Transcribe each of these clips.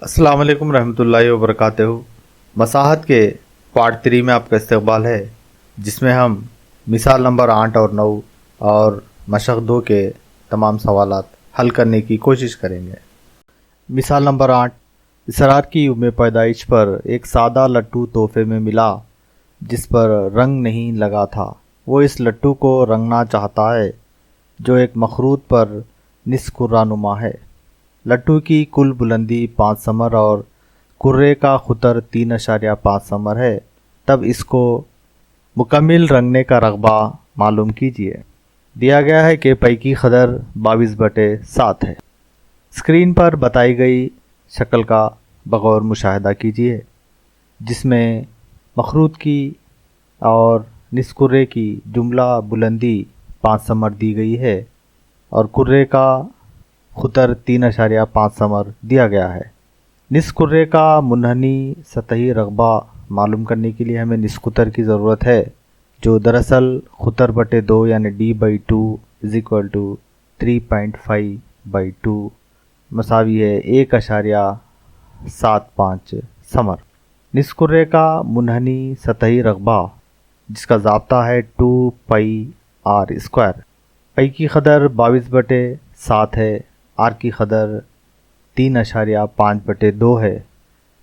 السلام علیکم رحمۃ اللہ وبرکاتہ۔ مساحت کے پارٹ 3 میں آپ کا استقبال ہے، جس میں ہم مثال نمبر 8 اور 9 اور مشق 2 کے تمام سوالات حل کرنے کی کوشش کریں گے۔ مثال نمبر 8، اسرار کی یوم پیدائش پر ایک سادہ لٹو تحفے میں ملا جس پر رنگ نہیں لگا تھا۔ وہ اس لٹو کو رنگنا چاہتا ہے جو ایک مخروط پر نصف کرہ نما ہے۔ لٹو کی کل بلندی 5 سمر اور کرے کا قطر 3.5 سمر ہے، تب اس کو مکمل رنگنے کا رقبہ معلوم کیجیے۔ دیا گیا ہے کہ پئی کی قدر 22/7 ہے۔ اسکرین پر بتائی گئی شکل کا بغور مشاہدہ کیجیے، جس میں مخروط کی اور نصف کرے کی جملہ بلندی 5 سمر دی گئی ہے اور کرے کا قطر 3.5 سمر دیا گیا ہے۔ نصف کرے کا منحنی سطحی رقبہ معلوم کرنے کے لیے ہمیں نصف قطر کی ضرورت ہے، جو دراصل قطر بٹے 2 یعنی d/2 = 3.5/2 مساوی ہے 1.75 سمر۔ نصف کرے کا منحنی سطحی رقبہ جس کا ضابطہ ہے 2πr²۔ پئی کی قدر 22/7 ہے، آر کی قدر 3.5/2 ہے۔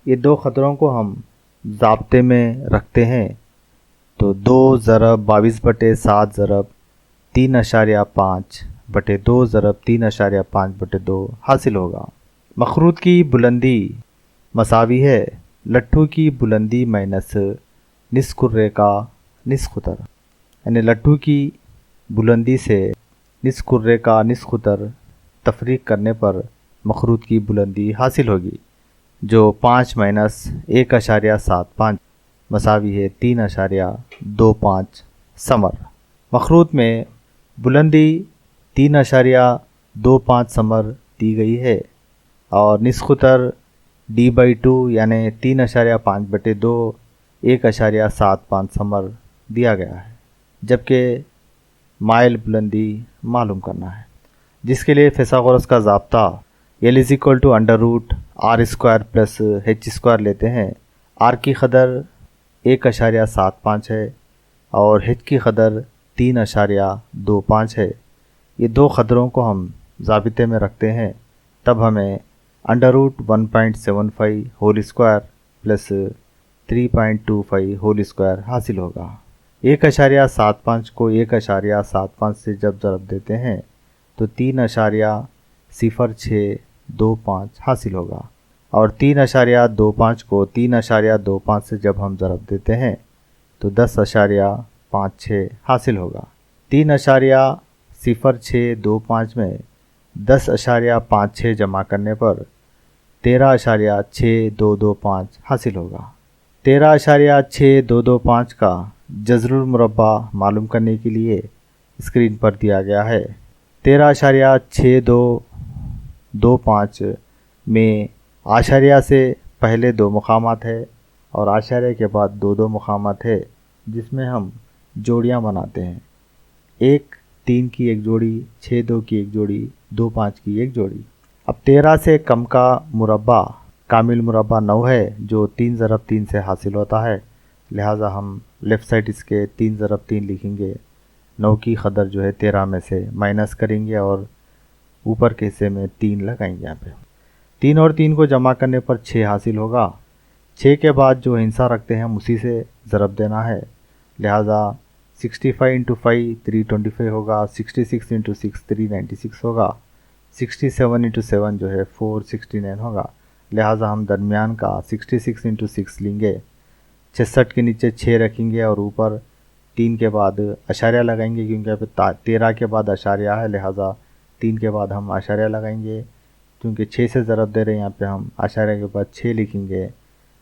یہ دو قدروں کو ہم ضابطے میں رکھتے ہیں تو 2 ضرب 22/7 ضرب 3.5/2 ضرب 3.5/2 حاصل ہوگا۔ مخروط کی بلندی مساوی ہے لٹھو کی بلندی مائنس نصف کرے کا نصف قطر، یعنی لٹھو کی بلندی سے نصف کرے کا نصف قطر تفریق کرنے پر مخروط کی بلندی حاصل ہوگی، جو 5 - 1.75 مساوی ہے 3.25 سمر۔ مخروط میں بلندی 3.25 سمر دی گئی ہے اور نصف قطر d/2 یعنی 3.5/2 1.75 سمر دیا گیا ہے، جبکہ مائل بلندی معلوم کرنا ہے، جس کے لیے فیثاغورس کا ضابطہ L = √r² + h² لیتے ہیں۔ r کی قدر 1.75 ہے اور h کی قدر 3.25 ہے۔ یہ دو قدروں کو ہم ضابطے میں رکھتے ہیں، تب ہمیں √1.75² + 3.25² حاصل ہوگا۔ 1.75 کو 1.75 سے جب ضرب دیتے ہیں تو 3.0625 حاصل ہوگا، اور 3.25 کو 3.25 سے جب ہم ضرب دیتے ہیں تو 10.56 حاصل ہوگا۔ 3.0625 میں 10.56 جمع کرنے پر 13.6225 حاصل ہوگا۔ 13.6225 کا جذر المربع معلوم کرنے کے لیے اسکرین پر دیا گیا ہے۔ 13.6225 میں عاشریہ سے پہلے 2 مقامات ہے اور عاشریہ کے بعد 2 مقامات ہے، جس میں ہم جوڑیاں بناتے ہیں، 1 3 کی ایک جوڑی، 6 2 کی ایک جوڑی، 2 5 کی ایک جوڑی۔ اب 13 سے کم کا مربع کامل مربع 9 ہے، جو 3 ضرب 3 سے حاصل ہوتا ہے، لہٰذا ہم لیفٹ سائڈ اس کے 3 ضرب 3 لکھیں گے۔ 9 کی قدر جو ہے 13 میں سے مائنس کریں گے اور اوپر کے حصے میں 3 لگائیں گے۔ یہاں پہ 3 اور 3 کو جمع کرنے پر 6 حاصل ہوگا۔ 6 کے بعد جو ہندسہ رکھتے ہیں ہم اسی سے ضرب دینا ہے، لہٰذا 65 × 5 325 ہوگا، 66 × 6 396 ہوگا، 67 × 7 جو ہے 469 ہوگا، لہٰذا ہم درمیان کا 66 × 6 لیں گے، 66 کے نیچے 6 رکھیں گے اور اوپر 3 کے بعد اشاریہ لگائیں گے، کیونکہ یہاں پہ 13 کے بعد اشاریہ ہے، لہٰذا 3 کے بعد ہم اشاریہ لگائیں گے۔ کیونکہ 6 سے ضرب دے رہے ہیں، یہاں پہ ہم اشاریہ کے بعد 6 لکھیں گے،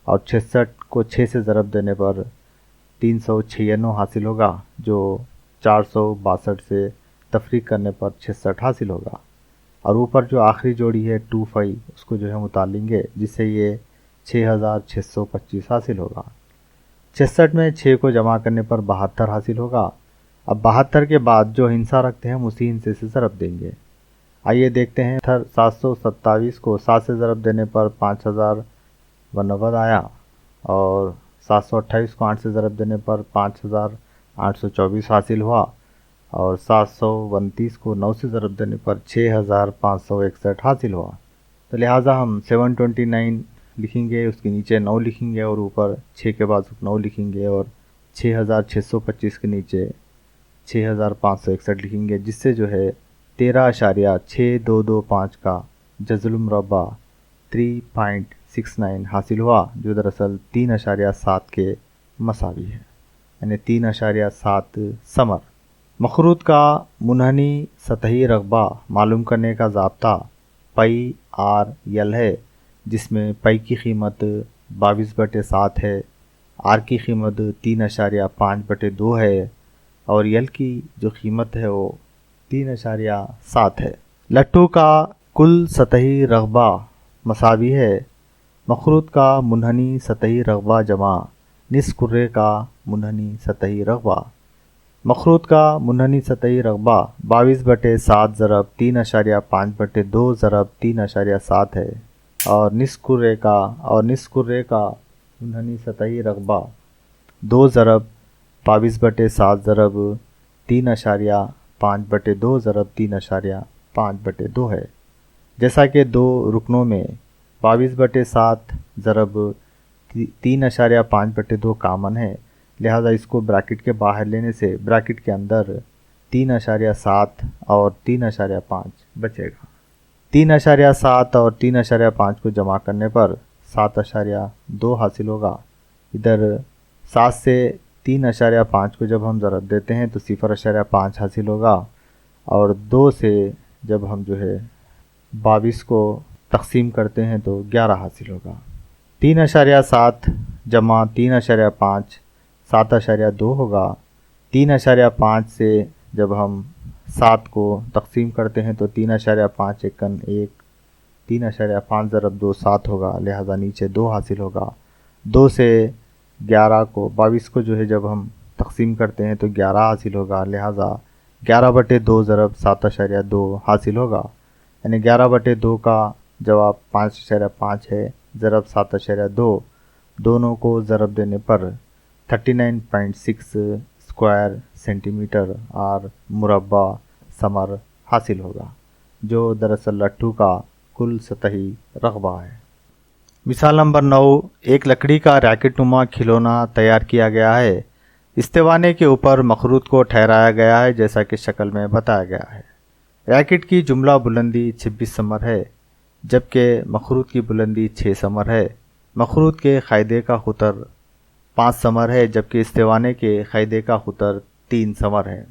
اور 66 کو 6 سے ضرب دینے پر 396 حاصل ہوگا، جو 462 سے تفریق کرنے پر 66 حاصل ہوگا، اور اوپر جو آخری جوڑی ہے 25 اس کو جو ہے ہم اتار لیں گے، جس سے یہ 6625 حاصل ہوگا۔ 66 میں 6 کو جمع کرنے پر 72 حاصل ہوگا۔ اب 72 کے بعد جو ہندسہ رکھتے ہیں ہم اسی ہندسے سے ضرب دیں گے۔ आइए देखते हैं। 727 को 7 से ज़रब देने पर 5090 आया, और 728 को 8 से ज़रब देने पर 5824 हासिल हुआ, और 729 को 9 से ज़रब देने पर 6561 हासिल हुआ। तो लिहाजा हम 729 लिखेंगे, उसके नीचे 9 लिखेंगे और ऊपर 6 के बाद 9 लिखेंगे, और 6625 के नीचे 6561 लिखेंगे, जिससे जो है 13.6225 का जज़ुल मुरब्बा 3.69 हासिल हुआ, जो दरअसल 3.7 के मसावी है, यानी 3.7 समर। मखरूत का मुनहनी सतही रकबा मालूम करने का ज़ाब्ता पई आर यल है, जिसमें पई की कीमत 22/7 है, आर की कीमत 3.5/2 है, और यल की जो कीमत है वो 3.7 है। लट्टू का कुल सतही रकबा मसावी है मखरूत का मुनहनी सतही रकबा जमा निस्फ कुर्रे का मुनहनी सतही रकबा। मखरूत का मुनहनी सतही रकबा 22/7 ज़रब 3.5/2 ज़रब 3.7 है, और निस्फ कुर्रे का मुनहनी सतही रकबा 2 ज़रब 22/7 ज़रब 3.5/2 ज़रब 3.5/2 है। जैसा कि दो रुकनों में 22/7 ज़रब 3.5/2 कामन है, लिहाजा इसको ब्रैकेट के बाहर लेने से ब्रैकेट के अंदर 3.7 और 3.5 बचेगा। 3.7 और 3.5 को जमा करने पर 7.2 हासिल होगा। इधर 7 से 3.5 को जब हम ज़रब देते हैं तो 0.5 हासिल होगा, और 2 से जब हम जो है 22 को तकसीम करते हैं तो 11 हासिल होगा। 3.7 जमा 3.5 7.2 होगा। 3.5 से जब हम 7 को तकसीम करते हैं तो 3.5 एकन 1, 3.5 ज़रब 2 7 होगा, लिहाजा नीचे 2 हासिल होगा। 2 से 11 को 22 को जो है जब हम तकसीम करते हैं तो 11 हासिल होगा, लिहाजा 11/2 ज़रब 7.2 हासिल होगा, यानी 11/2 का जवाब 5.5 है ज़रब 7.2। दोनों को ज़रब देने पर 39.6 स्क्वायर सेंटीमीटर और मुरब्बा समर हासिल होगा, जो दरअसल लट्ठू का कुल सतही रकबा है। मिसाल नंबर 9, एक लकड़ी का रैकेट नुमा खिलौना तैयार किया गया है। इस्तेवाने के ऊपर मखरूत को ठहराया गया है जैसा कि शक्ल में बताया गया है। रैकेट की जुमला बुलंदी 26 समर है, जबकि मखरूत की बुलंदी 6 समर है। मखरूत के क़ायदे का खुतर 5 समर है, जबकि इस्तेवाने के क़ायदे का खुतर 3 समर है।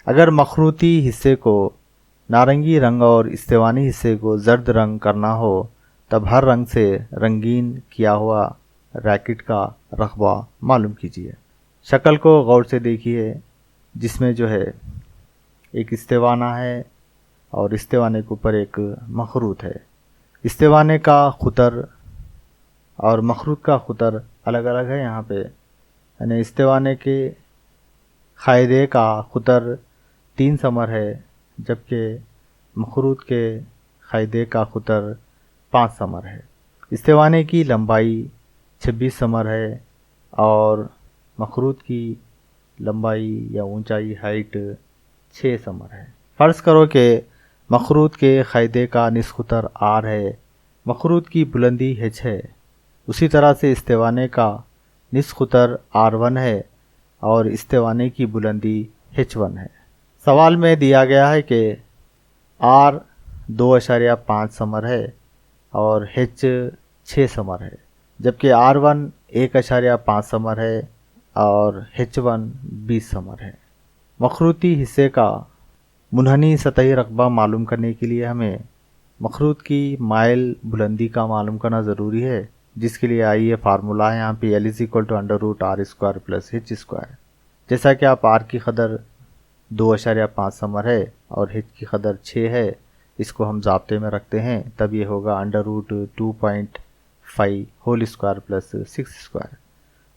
अगर मखरूती हिस्से को नारंगी रंग और इस्तेवानी हिस्से को जर्द रंग करना हो तब हर रंग से रंगीन किया हुआ रैकेट का रकबा मालूम कीजिए। शक्ल को गौर से देखिए, जिसमें जो है एक इस्तेवाना है और इस्तेवाने के ऊपर एक मखरूत है। इस्तेवाने का खुतर और मखरूत का खुतर अलग अलग है यहाँ पे, यानी इस्तेवाने के क़ायदे का खुतर 3 समर है, जबकि मखरूत के क़ायदे का खुतर 5 समर है। इस्तेवाने की लंबाई 26 समर है और मखरूत की लंबाई या ऊंचाई हाइट 6 समर है। फ़र्ज़ करो कि मखरूत के क़ायदे का निस्फ़ खुतर R है, मखरूत की बुलंदी H है। उसी तरह से इस्तेवाने का निस्फ़ खुतर R1 है और इस्तेवाने की बुलंदी H1 है। सवाल में दिया गया है कि R 2.5 समर है और H 6 समर है, जबकि R1 1.5 समर है और H1 20 समर है। मखरूती हिस्से का मुनहनी सतही रकबा मालूम करने के लिए हमें मखरूत की माइल बुलंदी का मालूम करना ज़रूरी है, जिसके लिए आइए फार्मूला है यहाँ पे L = r² + h²। जैसा कि आप R की कदर 2.5 समर है और H की कदर 6 है, इसको हम ज़ाब्ते में रखते हैं, तब ये होगा √2.5 होल स्क्वायर प्लस 6²।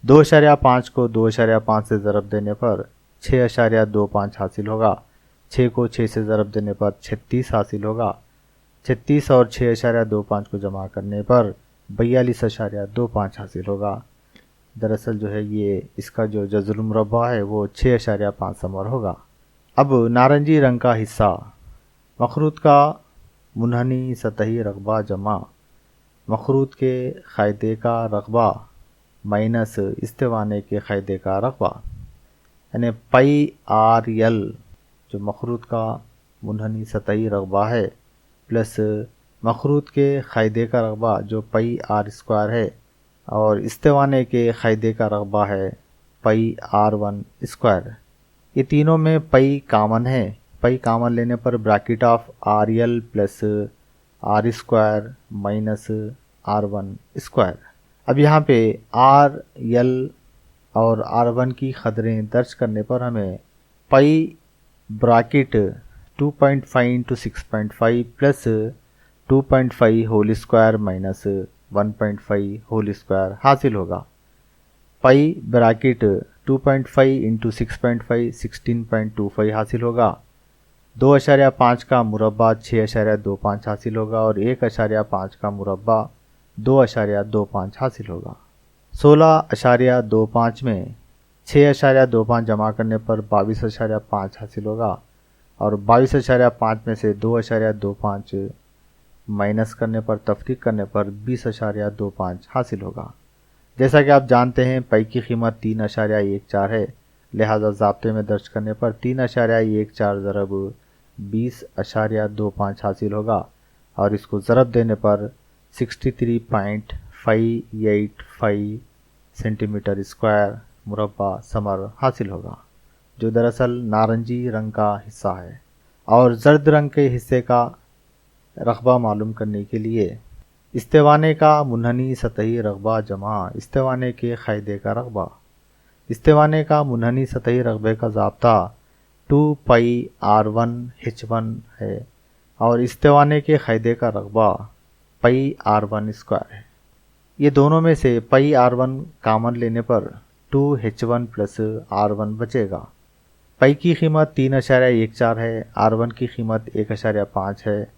2.5 को 2.5 से ज़रब देने पर 6.25 हासिल होगा। 6 को 6 से ज़रब देने पर 36 हासिल होगा। 36 और 6.25 को जमा करने पर 42.25 हासिल होगा। दरअसल जो है ये इसका जो जज़्रुल मुरब्बा है वो 6.5 समर होगा। अब नारंगी रंग का हिस्सा, मखरूत का मुनहनी सतही रकबा जमा मखरूत के क़ायदे का रकबा माइनस इस्तेवाने के क़ायदे का रकबा, यानी पाई आर यल जो मखरूत का मुनहनी सतही रकबा है प्लस मखरूत के क़ायदे का रकबा जो पाई आर स्क्वायर है और इस्तेवाने के क़ायदे का रकबा है पाई R1 स्क्वायर। ये तीनों में पाई कामन है। पाई कामन लेने पर bracket of r l plus r square minus R1 square. अब यहाँ पे आर यल और R1 की क़दरें दर्ज करने पर हमें pi bracket 2.5 into 6.5 plus 2.5 whole square minus 1.5 whole square हासिल होगा। पाई ब्रैकेट 2.5 इंटू 6.5 16.25 हासिल होगा। 2.5 का मुरब्बा 6.25 हासिल होगा और 1.5 का मुरब्बा 2.25 हासिल होगा। 16.25 में 6.25 जमा करने पर 22.5 हासिल होगा और 22.5 में से 2.25 माइनस करने पर तफरीक करने पर 20.25 हासिल होगा। जैसा कि आप जानते हैं पाई की कीमत 3.14 है, लिहाजा ज़ाब्ते में दर्ज करने पर 3.14 ज़रब 20.25 हासिल होगा और इसको ज़रब देने पर 63.585 सेंटीमीटर स्क्वायर मुरब्बा समर हासिल होगा, जो दरअसल नारंगी रंग का हिस्सा है। और जर्द रंग के हिस्से का रकबा मालूम करने के लिए इस्तेवाने का मुनहनी सतही रकबा जमा इस्तेवाने के क़ायदे का रकबा। इस्तेवाने का मुनहनी सतही रकबे का ज़ाब्ता 2 पाई R1 H1 है और इस्तेवाने के क़ायदे का रकबा पाई R1 स्क्वायर है। ये दोनों में से पाई R1 कामन लेने पर 2H1 प्लस R1 बचेगा। पाई की कीमत 3.14 है, R1 की कीमत 1.5 है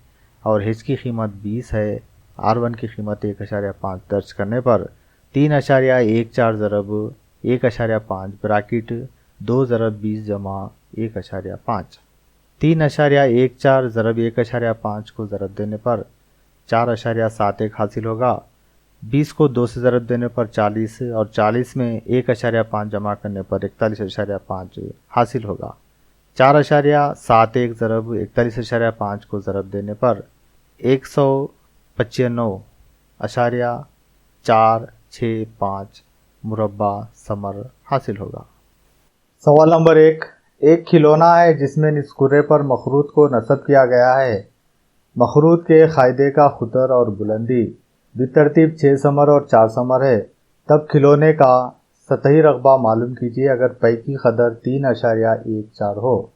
और H की कीमत 20 है। R1 की कीमत 1.5 दर्ज करने पर 3.14 ज़रब 1.5 ब्रैकेट 2 ज़रब 20 जमा 1.5। 3.14 ज़रब 1.5 को ज़रब देने पर 4.71 हासिल होगा। 20 को 2 से ज़रब देने पर 40 और 40 में 1.5 जमा करने पर 41.5 हासिल होगा। 4.71 ज़रब 41.5 को ज़रब देने पर 195.465 मुरब्बा समर हासिल होगा। सवाल नंबर 1, एक खिलौना है जिसमें निस्कुरे पर मखरूत को नस्ब किया गया है। मखरूत के क़ायदे का खुतर और बुलंदी बितरतीब 6 समर और 4 समर है, तब खिलौने का सतही रकबा मालूम कीजिए अगर पाई की कदर 3.14 हो।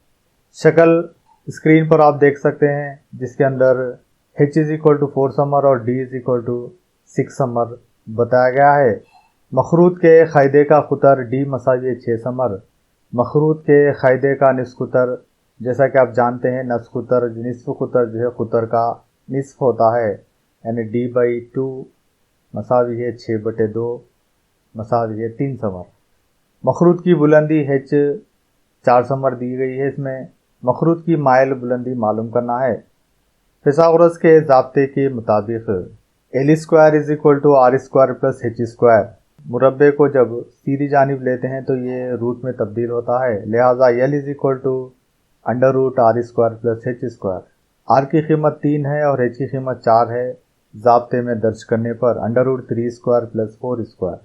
शक्ल स्क्रीन पर आप देख सकते हैं जिसके अंदर H = 4 समर और D = 6 समर बताया गया है। मखरूत के क़ायदे का खुतर D = 6 समर। मखरूत के क़ायदे का निस्कुतर, जैसा कि आप जानते हैं नस्कुतर निस्फ खुतर जो है खुतर का निस्फ होता है, यानी D/2 = 6/2 = 3 समर। मखरूत की बुलंदी H 4 समर दी गई है। इसमें मखरूत की माइल बुलंदी मालूम करना है। फिसागोरस के ज़ाब्ते के मुताबिक L² = R² + H²। मुरब्बे को जब सीधी जानिब लेते हैं तो ये रूट में तब्दील होता है, लिहाजा L = √R² + H²। R की कीमत 3 है और H की कीमत 4 है। ज़ाब्ते में दर्ज करने पर √3² + 4²।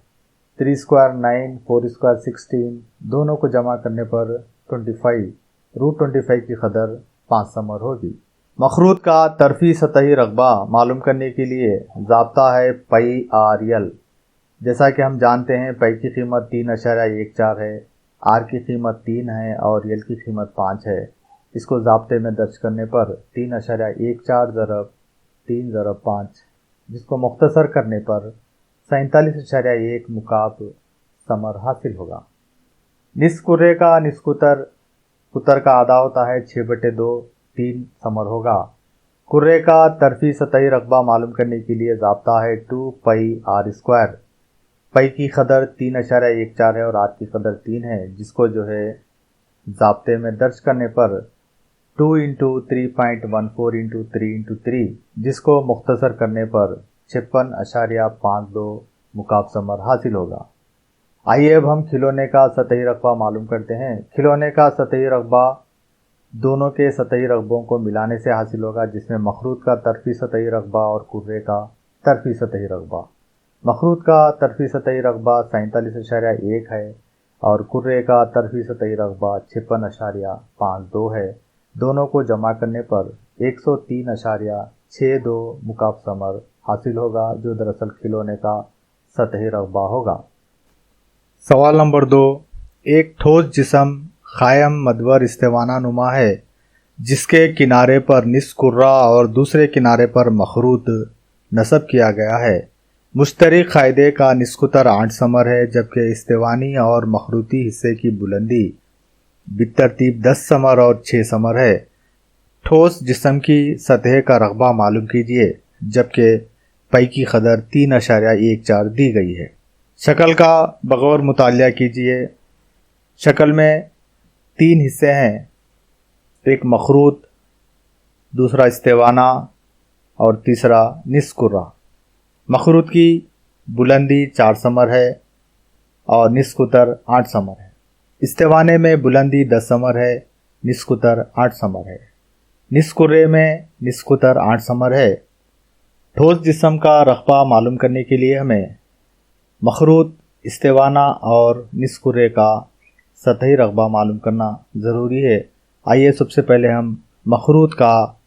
3² 9, 4² 16, दोनों को जमा करने पर 25। √25 की कदर 5 समर होगी। मखरूत का तरफी सतही रकबा मालूम करने के लिए ज़ाब्ता है पाई आर यल। जैसा कि हम जानते हैं पाई की कीमत 3.14 है, आर की कीमत 3 है और यल की कीमत 5 है। इसको ज़ाब्ते में दर्ज करने पर 3.14 ज़रब 3 ज़रब 5, जिसको मुख्तसर करने पर 47.1 मुकाब समर हासिल होगा। निस्कुरे का निस्कुतर उत्तर का आधा होता है 6/2, 3 समर होगा। कुर्रे का तरफी सतही रकबा मालूम करने के लिए ज़ाब्ता है 2 पाई आर स्क्वायर। पाई की कदर 3.14 है और आर की कदर 3 है, जिसको जो है ज़ाब्ते में दर्ज करने पर 2 × 3.14 × 3 × 3, जिसको मुख्तसर करने पर 56.52 मुकाब समर हासिल होगा। आइए अब हम खिलौने का सतही रकबा मालूम करते हैं। खिलौने का सतही रकबा दोनों के सतही रकबों को मिलाने से हासिल होगा, जिसमें मखरूत का तरफी सतही रकबा और कुर्रे का तरफी सतही रकबा। मखरूत का तरफी सतही रकबा 47.1 है और कुर्रे का तरफी सतही रकबा 56.52 है। दोनों को जमा करने पर 103.62 मुकाब समर हासिल होगा, जो दरअसल खिलौने का सतही रकबा होगा। सवाल नंबर 2, एक ठोस जिस्म क़ायम मदवर इस्तिवाना नुमा है, जिसके किनारे पर निस्फ कुर्रा और दूसरे किनारे पर मखरूत नस्ब किया गया है। मुश्तरक क़ायदे का निस्कुतर 8 समर है, जबकि इस्तिवानी और मखरूती हिस्से की बुलंदी बितरतीब 10 समर और 6 समर है। ठोस जिस्म की सतह का रकबा मालूम कीजिए, जबकि पाई की कदर 3.14 दी गई है। शक्ल का बगौर मुतालिया कीजिए। शक्ल में 3 हिस्से हैं, एक मखरूत, दूसरा इस्तिवाना और तीसरा निस्फ कुर्रा। मखरूत की बुलंदी 4 समर है और निस्फ कुतर 8 समर है। इस्तिवाने में बुलंदी 10 समर है, निस्फ कुतर 8 समर है। निस्फ कुर्रे में निस्फ कुतर 8 समर है। ठोस जिस्म का रकबा मालूम करने के लिए हमें मखरूत, इस्तिवाना और निस्फ कुर्रे का सतही रकबा मालूम करना ज़रूरी है। आइए सबसे पहले हम मखरूत का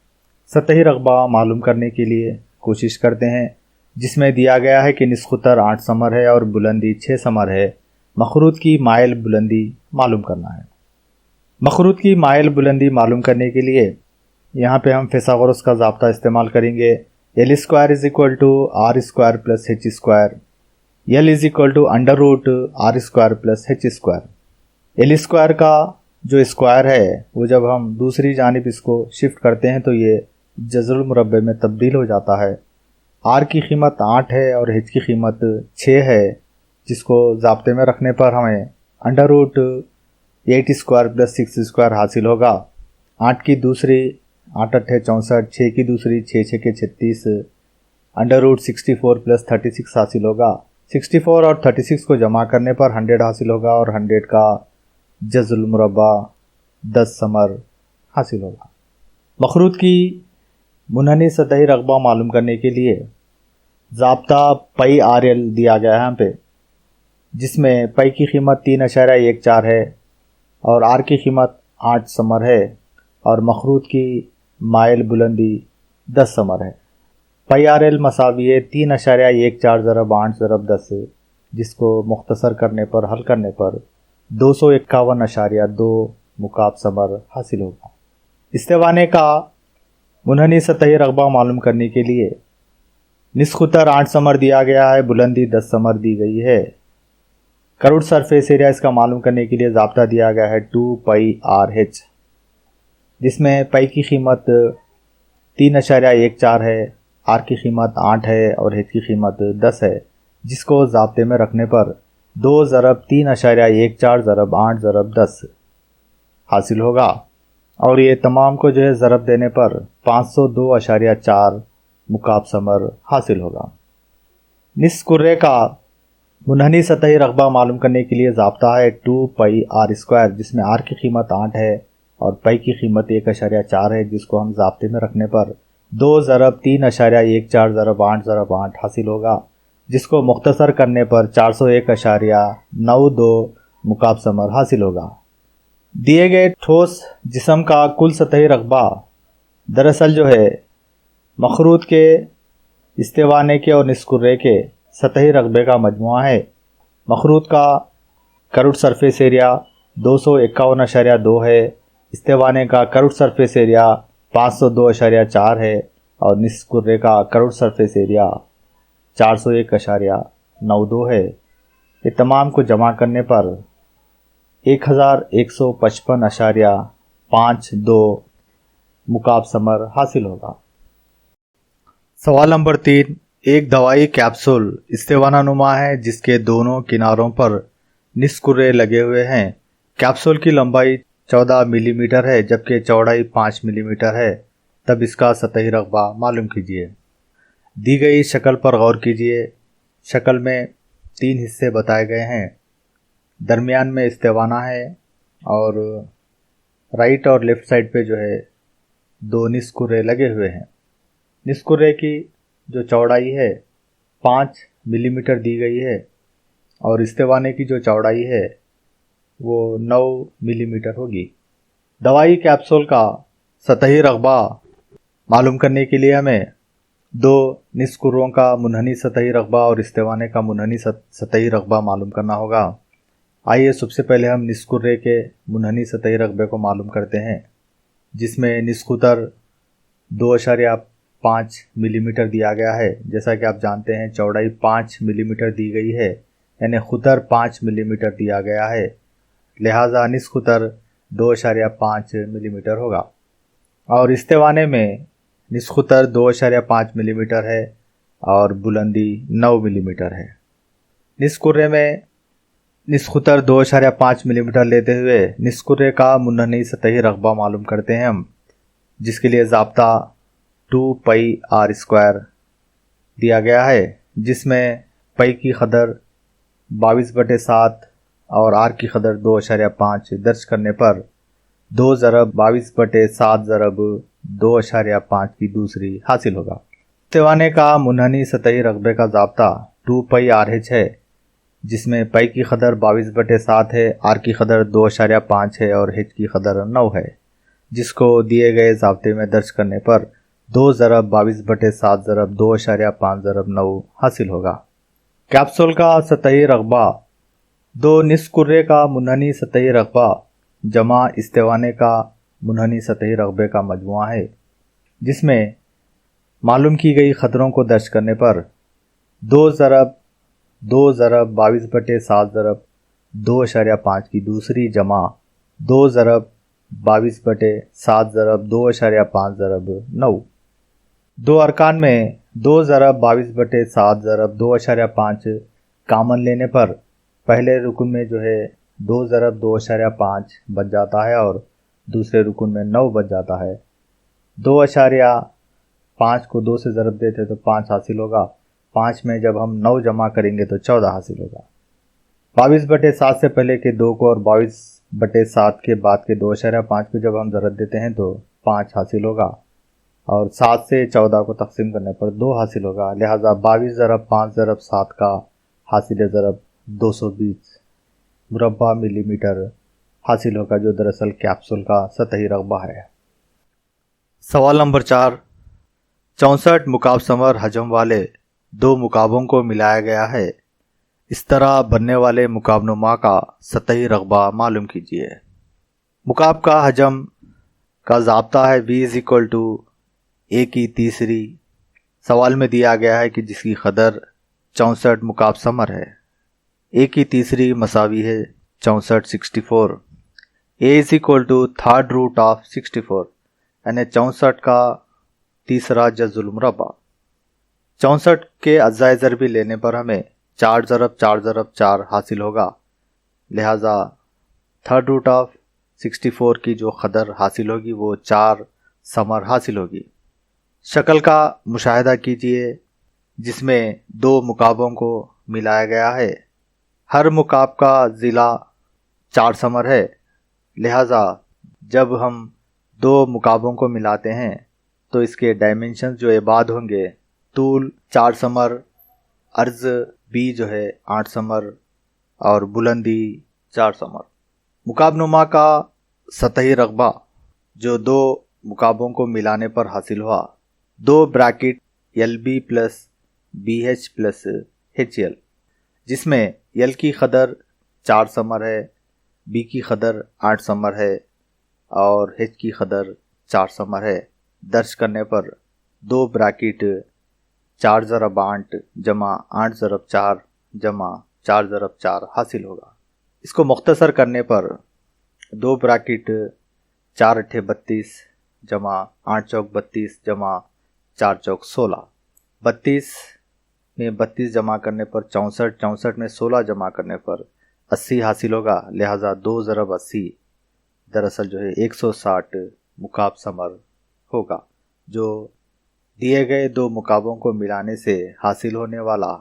सतही रकबा मालूम करने के लिए कोशिश करते हैं, जिसमें दिया गया है कि निस्फ कुतर 8 समर है और बुलंदी 6 समर है। मखरूत की माइल बुलंदी मालूम करना है। मखरूत की माइल बुलंदी मालूम करने के लिए यहाँ पे हम फिसागोरस का ज़ाब्ता इस्तेमाल करेंगे। L² = R² + H²। L = √R² + H²। L² का जो स्क्वायर है वो जब हम दूसरी जानिब इसको शिफ्ट करते हैं तो ये जज़रुल मुरब्बे में तब्दील हो जाता है। R की कीमत 8 है और H की कीमत 6 है, जिसको ज़ाब्ते में रखने पर हमें √8² + 6² हासिल होगा। 8 की दूसरी 8 × 8 = 64, 6 की दूसरी 6 × 6 = 36, √64 + 36 हासिल होगा। 64 और 36 को जमा करने पर 100 हासिल होगा और 100 का जज़ुल मुरब्बा 10 समर हासिल होगा। मखरूत की मुनहनी सतही रकबा मालूम करने के लिए ज़ाब्ता पाई RL दिया गया है यहाँ पे, जिसमें पाई की कीमत 3.14 है और R की कीमत 8 समर है और मखरूत की माइल बुलंदी 10 समर है। पाई RL मसावी 3.14 ضرب 8 ضرب 10, जिसको मुख्तसर करने पर हल करने पर 251.2 मुकाब समर हासिल होगा। इस्तिवाने का मुनहनी सतही रकबा मालूम करने के लिए निस्फ कुतर 8 समर दिया गया है, बुलंदी 10 समर दी गई है। करुड़ सरफेस एरिया इसका मालूम करने के लिए ज़ाब्ता दिया गया है 2 पाई RH, जिसमें पाई की कीमत 3.14 है, R की कीमत 8 है और H की कीमत 10 है, जिसको ज़ाब्ते में रखने पर 2 ضرب 3.14 ضرب 8 ضرب 10 हासिल होगा और ये तमाम को जो है ज़रब देने पर 502.4 मुकाब समर हासिल होगा। निस्फ कुर्रे का मुनहनी सतही रकबा मालूम करने के लिए ज़ाब्ता है 2 पाई R², जिसमें R की कीमत 8 है और पाई की कीमत 1.4 है, जिसको हम ज़ाब्ते में रखने पर 2 ضرب 3.14 ضرب 8 ضرب 8 हासिल होगा, जिसको मुख्तसर करने पर 401.92 मुकाब समर हासिल होगा। दिए गए ठोस जिस्म का कुल सतही रकबा दरअसल जो है मखरूत के, इस्तिवाने के और निस्फ कुर्रे के सतही रकबे का मजमुआ है। मखरूत का करुड़ सरफेस एरिया 251.2 है, इस्तिवाने का करुड़ सरफेस एरिया 502.4 है और निस्फ कुर्रे का करुड़ सरफेस एरिया 401.92 है। ये तमाम को जमा करने पर 1155.9 5-2 मुकाब समर हासिल होगा। सवाल नंबर 3, एक दवाई कैप्सूल इस्तेवानानुमा है जिसके दोनों किनारों पर निस्कुरे लगे हुए हैं। कैप्सूल की लंबाई 14 मिलीमीटर है जबकि चौड़ाई 5 मिलीमीटर है, तब इसका सतही रकबा मालूम कीजिए। दी गई शक्ल पर गौर कीजिए। शक्ल में 3 हिस्से बताए गए हैं। दरमियान में इस्तेवाना है और राइट और लेफ़्ट साइड पे जो है 2 निस्कुरे लगे हुए हैं। निस्कुरे की जो चौड़ाई है 5 मिलीमीटर दी गई है और इस्तेवाने की जो चौड़ाई है वो 9 मिलीमीटर होगी। दवाई कैप्सूल का सतही रकबा मालूम करने के लिए हमें 2 निस्कुरों का मुनहनी सतही रकबा और इस्तेवाने का मुनहनी सतही रकबा मालूम करना होगा। आइए सबसे पहले हम निस्कुरे के मुनहनी सतही रकबे को मालूम करते हैं, जिसमें निस्कुतर 2.5 मिलीमीटर दिया गया है। जैसा कि आप जानते हैं चौड़ाई 5 मिलीमीटर दी गई है, यानी खुतर 5 मिलीमीटर दिया गया है, लिहाजा निस्कुतर 2.5 मिलीमीटर होगा। और इस्तेवाने में निस्कुतर 2.5 मिलीमीटर है और बुलंदी 9 मिलीमीटर है। निस्कुरे में निस्कुतर 2.5 मिलीमीटर लेते हुए निस्कुरे का मुनहनी सतही रकबा मालूम करते हैं हम, जिसके लिए ज़ाब्ता 2πr² दिया गया है, जिसमें पाई की कदर 22/7 और आर की कदर 2.5 दर्ज करने पर 2 ज़रब 22/7 ज़रब 2.5 की दूसरी हासिल होगा। इस्तेवाने का मुनहनी सतही रकबे का ज़ाब्ता 2πrh है, जिसमें पाई की कदर 22/7 है, आर की कदर 2.5 है और h की कदर 9 है, जिसको दिए गए ज़ाब्ते में दर्ज करने पर 2 ज़रब 22/7 ज़रब 2.5 ज़रब 9 हासिल होगा। कैप्सूल का सतही रकबा 2 निस्कुरे का मुनहनी सतही रकबा जमा इस्तेवाने का मुनहनी सतही रकबे का मजमुआ है, जिसमें मालूम की गई खतरों को दर्ज करने पर 2 ज़रब 22/7 ज़रब 2.5 की दूसरी जमा 2 ज़रब 22/7 ज़रब 2.5 ज़रब 9। 2 अरकान में 2 ज़रब 22/7 ज़रब 2.5 कामन लेने पर पहले रुकन में जो है 2 ज़रब 2.5 बच जाता है और दूसरे रुकन में 9 बच जाता है। 2.5 को 2 से ज़रब देते तो 5 हासिल होगा। 5 में जब हम 9 जमा करेंगे तो 14 हासिल होगा। 22/7 से पहले के 2 को और 22/7 के बाद के 2.5 को जब हम ज़रब देते हैं तो 5 हासिल होगा और 7 से 14 को तकसीम करने पर 2 हासिल होगा। लिहाजा 22 ज़रब 5 ज़रब 7 का हासिल ज़रब 220 मुरब्बा मिलीमीटर हासिल होगा, जो दरअसल कैप्सूल का सतही रकबा है। सवाल नंबर 4, 64 मुकाब समर हजम वाले 2 मुकाबों को मिलाया गया है। इस तरह बनने वाले मुकाबनुमा का सतही रकबा मालूम कीजिए। मुकाब का हजम का ज़ाब्ता है v = a की तीसरी। सवाल में दिया गया है कि जिसकी कदर 64 मुकाब समर है। a की तीसरी मसावी है 64 a = थर्ड रूट ऑफ 64, यानी 64 का तीसरा जज़ुल मुरब्बा। 64 के अज़्ज़ाए ज़रबी लेने पर हमें 4 ज़रब 4 ज़रब 4 हासिल होगा। लिहाजा थर्ड रूट ऑफ 64 की जो कदर हासिल होगी वो 4 समर हासिल होगी। शक्ल का मुशाहिदा कीजिए, जिसमें 2 मुकाबों को मिलाया गया है। हर मुकाब का ज़िला 4 समर है, लिहाजा जब हम 2 मुकाबों को मिलाते हैं तो इसके डायमेंशन जो इबाद होंगे, तूल 4 समर, अर्ज़ b जो है 8 समर और बुलंदी 4 समर। मुकाबनुमा का सतही रकबा जो 2 मुकाबों को मिलाने पर हासिल हुआ, 2 ब्रैकेट LB + BH + HL, जिसमें L की कदर 4 समर है, B की कदर 8 समर है और H की कदर 4 समर है, दर्ज करने पर 2 ब्रैकेट 4 ज़रब 8 जमा 8 ज़रब 4 जमा 4 ज़रब 4 हासिल होगा। इसको मुख्तसर करने पर 2 ब्रैकेट 4 अट्ठे 32 जमा 8 चौक 32 जमा 4 चौक 16। 32 में 32 जमा करने पर 64, 64 में 16 जमा करने पर 80 हासिल होगा। लिहाजा 2 ज़रब 80 दरअसल जो है 160 मुकाब समर होगा, जो दिए गए दो मुकाबों को मिलाने से हासिल होने वाला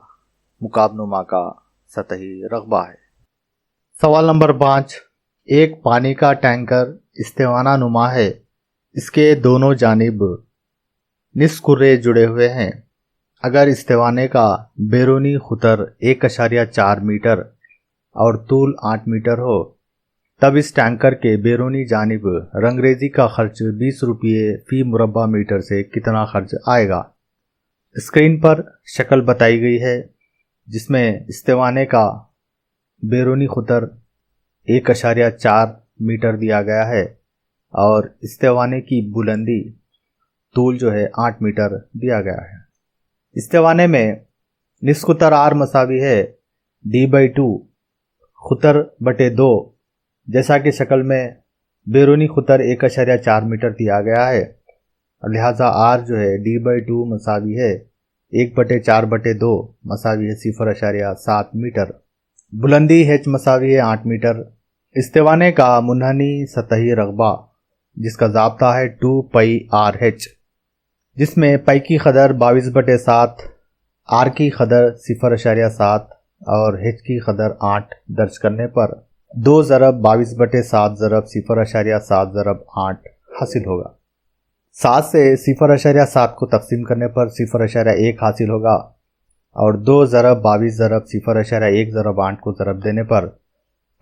मुकाबनुमा का सतही रकबा है। सवाल नंबर 5, एक पानी का टैंकर इस्तेवाना नुमा है। इसके दोनों जानिब निस्फ कुर्रे जुड़े हुए हैं। अगर इस्तेवाने का बैरूनी खुतर 1.4 मीटर और तूल 8 मीटर हो, तब इस टैंकर के बैरूनी जानिब रंगरेजी का खर्च 20 रुपये फी मुरब्बा मीटर से कितना खर्च आएगा। स्क्रीन पर शक्ल बताई गई है जिसमें इस्तेवाने का बैरूनी खुतर 1.4 मीटर दिया गया है और इस्तेवाने की बुलंदी तूल जो है 8 मीटर दिया गया है। इस्तेवाने में निस्फ खुतर आर मसावी है d/2 खुतर बटे 2। जैसा कि शक्ल में बैरूनी खुतर 1.4 मीटर दिया गया है, लिहाजा आर जो है d/2 मसावी है 1/4/2 मसावी है 0.7 मीटर। बुलंदी h मसावी है 8 मीटर। इस्तेवाने का मुनहनी सतही रकबा जिसका ज़ाब्ता है 2 पाई RH, जिसमें पाई की कदर 22/7, आर की कदर 0.7 और h की कदर 8 दर्ज करने पर 2 ज़रब 22/7 ज़रब 0.7 ज़रब 8 हासिल होगा। 7 से 0.7 को तकसीम करने पर 0.1 हासिल होगा और 2 ज़रब 22 ज़रब 0.1 ज़रब 8 को ज़रब देने पर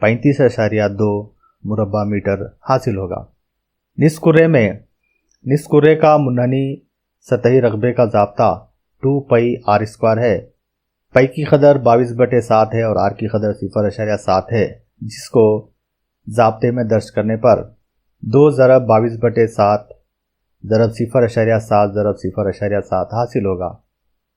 35.2 मुरब्बा मीटर हासिल होगा। निस्फ कुर्रे में निस्फ कुर्रे का मुनहनी सतही रकबे का ज़ाब्ता 2 पाई r² है। पाई की कदर 22/7 है और आर की कदर 0.7 है, जिसको ज़ाब्ते में दर्ज करने पर 2 ज़रब 22/7 ज़रब 0.7 ज़रब 0.7 हासिल होगा।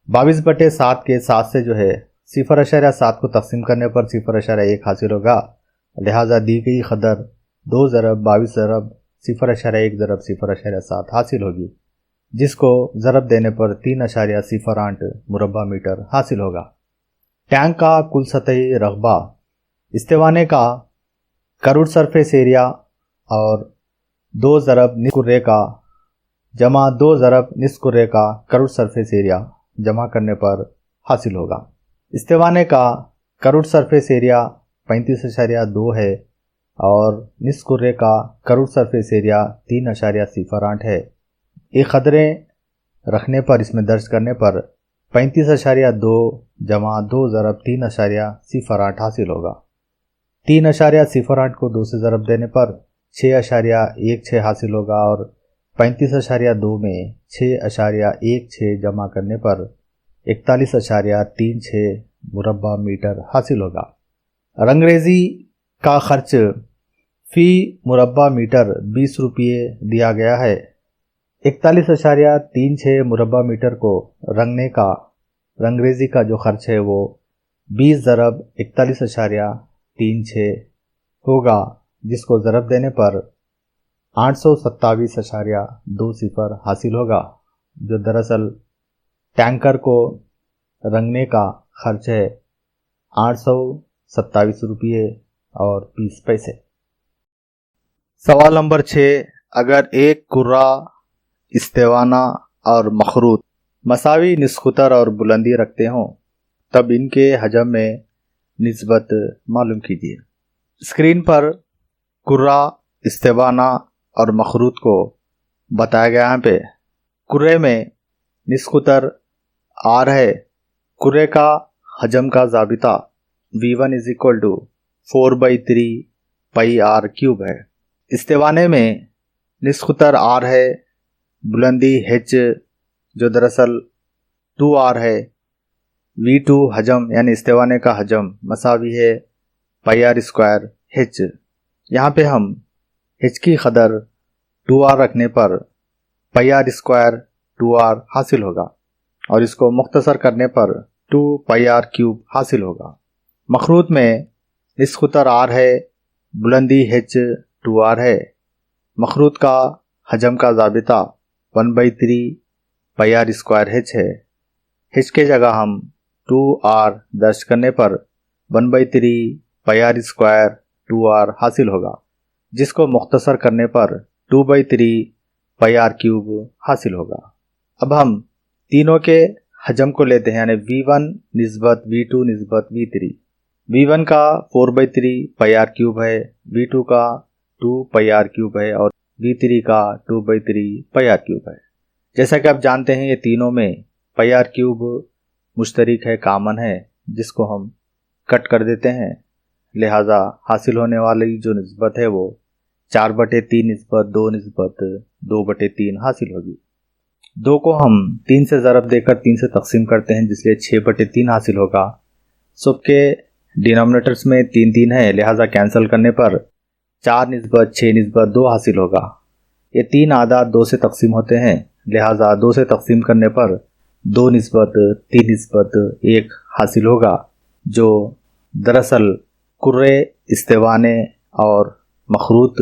22/7 के 7 से जो है 0.7 को तकसीम करने पर 0.1 हासिल होगा। लिहाजा दी गई कदर 2 ज़रब 22 ज़रब 0.1 ज़रब 0.7 हासिल होगी, जिसको ज़रब देने पर 3.08 मुरब्बा मीटर हासिल होगा। टैंक का कुल सतही रकबा इस्तेवाने का करूट सरफेस एरिया और 2 ज़रब निस्फ कुर्रे का जमा 2 ज़रब निस्फ कुर्रे का करूट सरफेस एरिया जमा करने पर हासिल होगा। इस्तेवाने का करूट सरफेस एरिया 35.2 है और निस्फ कुर्रे का करूट सरफेस एरिया 3.08 है। ये कदरें रखने पर इसमें दर्ज करने पर 35.2 जमा 2 ज़रब 3.08 हासिल होगा। 3.08 को 2 से ज़रब देने पर 6.16 हासिल होगा और 35.2 में 6.16 जमा करने पर 41.36 मुरब्बा मीटर हासिल होगा। रंगरेजी का खर्च फी मुरब्बा मीटर 20 रुपये दिया गया है। 41.36 मुरब्बा मीटर को रंगने का रंगरेजी का जो खर्च है वो 20 ज़रब 41.36 होगा, जिसको ज़रब देने पर 827.20 हासिल होगा, जो दरअसल टैंकर को रंगने का खर्च है 827 रुपये और 20 पैसे। सवाल नंबर 6, अगर एक कुर्रा इस्तेवाना और मखरूत मसावी निस्फ खुतर और बुलंदी रखते हों तब इनके हजम में निस्बत मालूम कीजिए। स्क्रीन पर कुर्रा, इस्तेवाना और मखरूत को बताया गया। यहाँ पे कुर्रे में निस्फ खुतर आर है। कुर्रे का हजम का ज़ाबिता V1 = 4/3 पाई r³ है। इस्तेवाने में निस्फ खुतर आर है, बुलंदी h जो दरअसल 2r है। V2 हजम यानी इस्तेवाने का हजम मसावी है पाई r² h। यहाँ पे हम h की कदर 2r रखने पर पाई r² 2r हासिल होगा और इसको मुख्तसर करने पर 2 पाई r³ हासिल होगा। मखरूत में निस्फ खुतर r है, बुलंदी h 2r है। मखरूत का हजम का ज़ाबिता 1/3 पाई आर स्क्वायर H है। H के जगह हम 2R दर्ज करने पर 1/3 पाई आर स्क्वायर 2R हासिल होगा, जिसको मुख्तसर करने पर 2/3 पाई आर क्यूब हासिल होगा। अब हम तीनों के हजम को लेते हैं, यानी V1 निस्बत V2 निस्बत V3। V1 का 4/3 पाई आर क्यूब है, V2 का 2 पाई आर क्यूब है और V3 का 2/3 पाई आर क्यूब है। जैसा कि आप जानते हैं ये तीनों में पाई आर क्यूब मुश्तरक है, कामन है, जिसको हम कट कर देते हैं। लिहाजा हासिल होने वाली जो निस्बत है वो 4/3 निस्बत 2 निस्बत 2/3 हासिल होगी। 2 को हम 3 से ज़रब देकर 3 से तकसीम करते हैं, जिसलिए 6/3 हासिल होगा। सबके डिनोमिनेटर्स में 3 3 है, लिहाजा कैंसिल करने पर 4 निस्बत 6 निस्बत 2 हासिल होगा। ये 3 आदाद 2 से तकसीम होते हैं, लिहाजा 2 से तकसीम करने पर 2 निस्बत 3 निस्बत 1 हासिल होगा, जो दरअसल कुर्रे, इस्तेवाने और मखरूत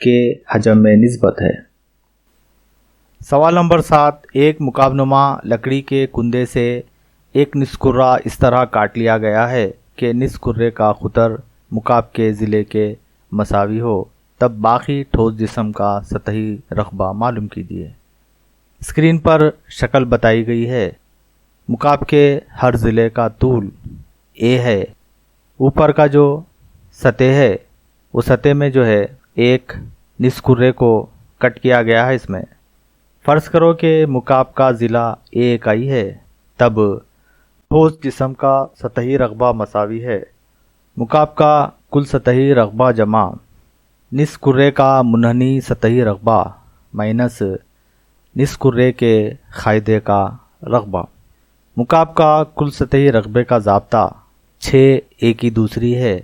के हजम में निस्बत है। सवाल नंबर 7, एक मुकाबनुमा लकड़ी के कुंदे से एक निस्कुर्रा इस तरह काट लिया गया है कि निस्कुर्रे का खुतर मुकाब के ज़िले के मसावी हो, तब बाकी ठोस जिस्म का सतही रकबा मालूम कीजिए। स्क्रीन पर शक्ल बताई गई है। मुकाब के हर ज़िले का तूल ए है। ऊपर का जो सतह है वो सतह में जो है एक निस्कुर्रे को कट किया गया है। इसमें फ़र्ज़ करो कि मुकाब का ज़िला ए इकाई है, तब ठोस जिस्म का सतही रकबा मसावी है मुकाब का कुल सतही रकबा जमा निस्कुर्रे का मुनहनी सतही रकबा माइनस निस्कुर्रे के क़ायदे का रकबा। मुकाब का कुल सतही रकबे का ज़ाब्ता 6 ए की दूसरी है।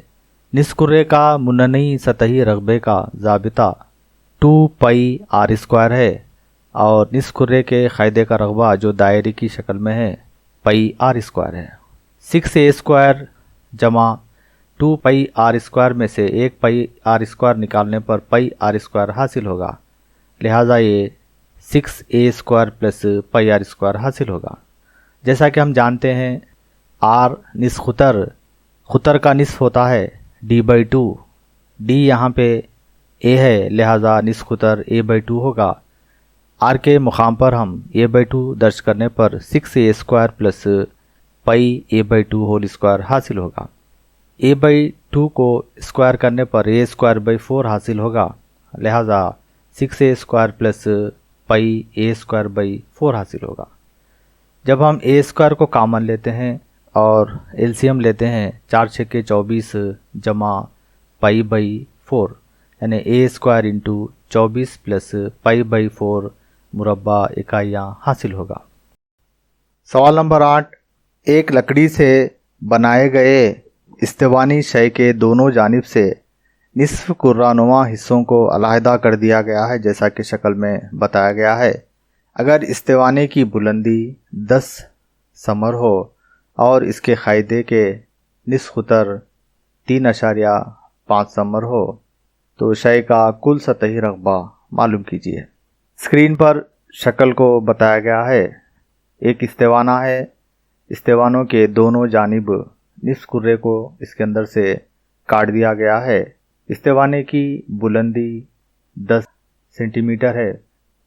निस्कुर्रे का मुनहनी सतही रकबे का ज़ाबिता 2 पाई आर स्क्वायर है और निस्कुर्रे के क़ायदे का रकबा जो दायरे की शक्ल में है पाई आर स्क्वायर है। 6a स्क्वायर जमा 2 पाई आर स्क्वायर में से 1 पाई आर स्क्वायर निकालने पर पाई आर स्क्वायर हासिल होगा। लिहाजा ये 6a square plus pi r square हासिल होगा। जैसा कि हम जानते हैं आर खुतर का निस्फ होता है d/2। d यहाँ पे a है, लिहाजा निस्फ खुतर a/2 होगा। r के मुकाम पर हम a/2 दर्ज करने पर 6a square plus pi a/2 whole square हासिल होगा। a/2 को स्क्वायर करने पर a स्क्वायर बाई 4 हासिल होगा। लिहाजा 6a square plus pi a square by 4 हासिल होगा। जब हम a स्क्वायर को कामन लेते हैं और एलसीएम लेते हैं, 4 × 6 = 24 जमा पाई बाई 4, यानी a square into 24 plus pi by 4 मुरब्बा इकाइयाँ हासिल होगा। सवाल नंबर 8, एक लकड़ी से बनाए गए इस्तेवानी शय के दोनों जानिब से निस्फ कुर्रानुमा हिस्सों को अलहदा कर दिया गया है, जैसा कि शक्ल में बताया गया है। अगर इस्तेवाने की बुलंदी 10 समर हो और इसके क़ायदे के निस्फ खुतर 3.5 समर हो तो शय का कुल सतही रकबा मालूम कीजिए। स्क्रीन पर शक्ल को बताया गया है। एक इस्तेवाना है, इस्तेवानों के दोनों जानिब निस्फ कुर्रे को इसके अंदर से काट दिया गया है। इस्तेवाने की बुलंदी 10 सेंटीमीटर है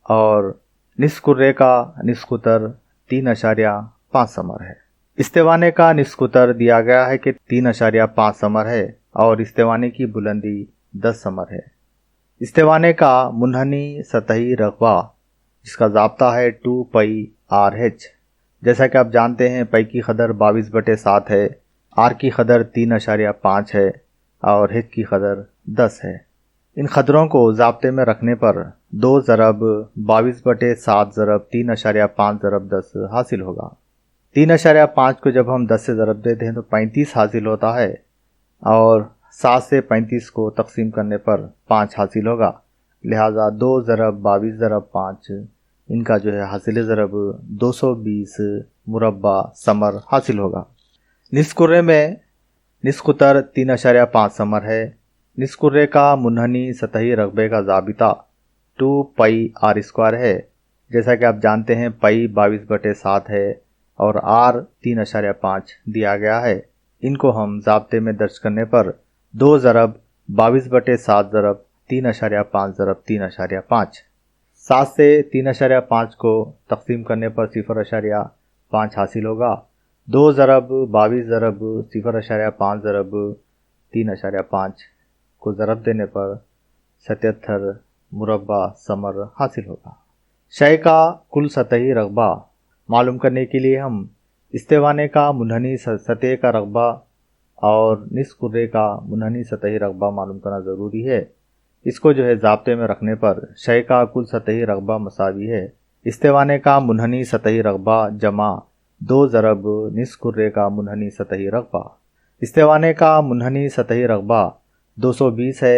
और निस्फ कुर्रे का निस्फ खुतर 3.5 समर है। इस्तेवाने का निस्फ खुतर दिया गया है कि 3.5 समर है और इस्तेवाने की बुलंदी 10 समर है। इस्तेवाने का मुनहनी सतही रकबा जिसका ज़ाब्ता है 2 पाई आर एच। जैसा कि आप जानते हैं पाई की कदर 22/7 है, आर की कदर 3.5 है और एच की कदर 10 है। इन क़दरों को ज़ाब्ते में रखने पर 2 ज़रब 22/7 ज़रब 3.5 ज़रब 10 हासिल होगा। 3.5 को जब हम 10 से ज़रब देते हैं तो 35 हासिल होता है और 7 से 35 को तकसीम करने पर 5 हासिल होगा। लिहाजा 2 ज़रब 22 ज़रब 5 इनका जो है हासिल ज़रब 220 मुरब्बा समर हासिल होगा। निस्फ कुर्रे में निस्फ खुतर 3.5 समर है। निस्फ कुर्रे का मुनहनी सतही रकबे का ज़ाबिता 2 पाई आर स्क्वायर है। जैसा कि आप जानते हैं पाई 22/7 है और आर 3.5 दिया गया है। इनको हम ज़ाब्ते में दर्ज करने पर 2 ज़रब 22/7 ज़रब 3.5 ज़रब 3.5। 7 से 3.5 को तकसीम करने पर 0.5 हासिल होगा। 2 ज़रब 22 ज़रब 0.5 ज़रब 3.5 को ज़रब देने पर 77 मुरब्बा समर हासिल होगा। शय का कुल सतही रकबा मालूम करने के लिए हम इस्तेवाने का मुनहनी सतह का रकबा और निस्फ कुर्रे का मुनहनी सतही रकबा मालूम करना ज़रूरी है। इसको ज़ाब्ते में रखने पर शय का कुल सतही रकबा मसावी है इस्तेवाने का मुनहनी सतही रकबा जमा 2 ज़रब निस्फ कुर्रे का मुनहनी सतही रकबा। इस्तेवाने का मुनहनी सतही रकबा 220 है।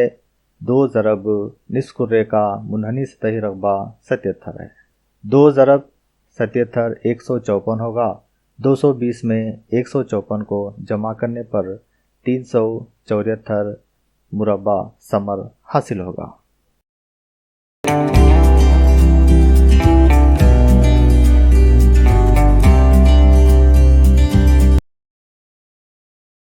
2 ज़रब निस्फ कुर्रे का मुनहनी सतही रकबा 77 है। 2 ज़रब 77 154 होगा। 220 में 154 को जमा करने पर 374 मुरब्बा समर हासिल होगा।